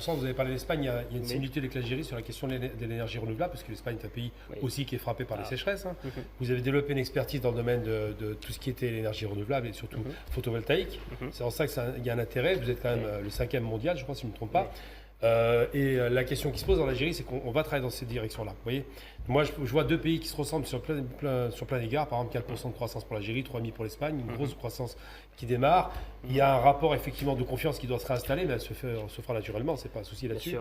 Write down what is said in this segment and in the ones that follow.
sens, vous avez parlé d'Espagne, il y a une similitude avec l'Algérie sur la question de l'énergie renouvelable, parce que l'Espagne est un pays aussi qui est frappé par les sécheresses. Hein. Vous avez développé une expertise dans le domaine de tout ce qui était l'énergie renouvelable et surtout photovoltaïque. C'est en ça qu'il y a un intérêt. Vous êtes quand même le 5e mondial, je crois, si je ne me trompe pas. La question qui se pose en Algérie, c'est qu'on va travailler dans cette direction-là. Vous voyez, moi, je vois deux pays qui se ressemblent sur plein d'égard. Par exemple, 4% de croissance pour l'Algérie, 3,5% pour l'Espagne, une grosse croissance qui démarre. Il y a un rapport effectivement de confiance qui doit se réinstaller, mais elle se fera naturellement, c'est pas un souci là-dessus.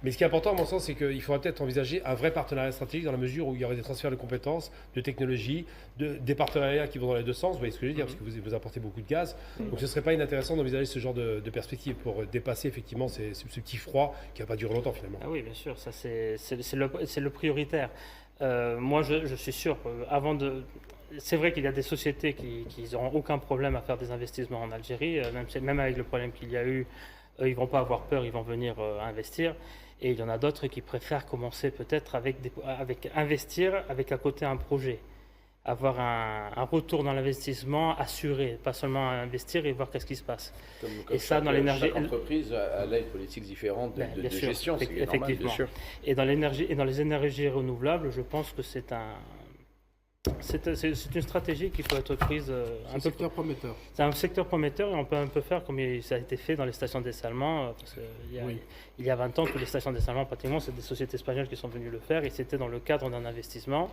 Mais ce qui est important, à mon sens, c'est qu'il faudra peut-être envisager un vrai partenariat stratégique dans la mesure où il y aurait des transferts de compétences, de technologies, des partenariats qui vont dans les deux sens. Vous voyez ce que je veux dire, parce que vous apportez beaucoup de gaz. Donc ce ne serait pas inintéressant d'envisager ce genre de perspective pour dépasser effectivement ce petit froid qui ne va pas durer longtemps finalement. Ah oui, bien sûr, ça c'est le prioritaire. Moi, je suis sûr, c'est vrai qu'il y a des sociétés qui n'auront aucun problème à faire des investissements en Algérie, même avec le problème qu'il y a eu, ils ne vont pas avoir peur, ils vont venir investir. Et il y en a d'autres qui préfèrent commencer peut-être avec investir avec à côté un projet. Avoir un retour dans l'investissement assuré, pas seulement investir et voir qu'est-ce qui se passe. Comme et ça, dans l'énergie, chaque entreprise a une politique différente de gestion, c'est normal, effectivement. bien sûr. Et dans l'énergie et dans les énergies renouvelables, je pense que c'est une stratégie qui peut être prise un secteur prometteur. C'est un secteur prometteur et on peut un peu faire comme ça a été fait dans les stations dessalement. Parce il y a 20 ans, toutes les stations dessalement, pratiquement, c'est des sociétés espagnoles qui sont venues le faire et c'était dans le cadre d'un investissement.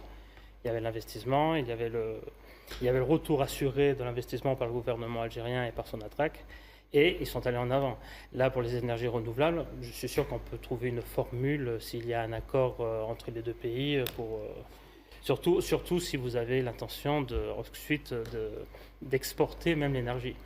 Il y avait l'investissement, il y avait le retour assuré de l'investissement par le gouvernement algérien et par son ATRAC. Et ils sont allés en avant. Là, pour les énergies renouvelables, je suis sûr qu'on peut trouver une formule s'il y a un accord entre les deux pays surtout si vous avez l'intention ensuite d'exporter même l'énergie.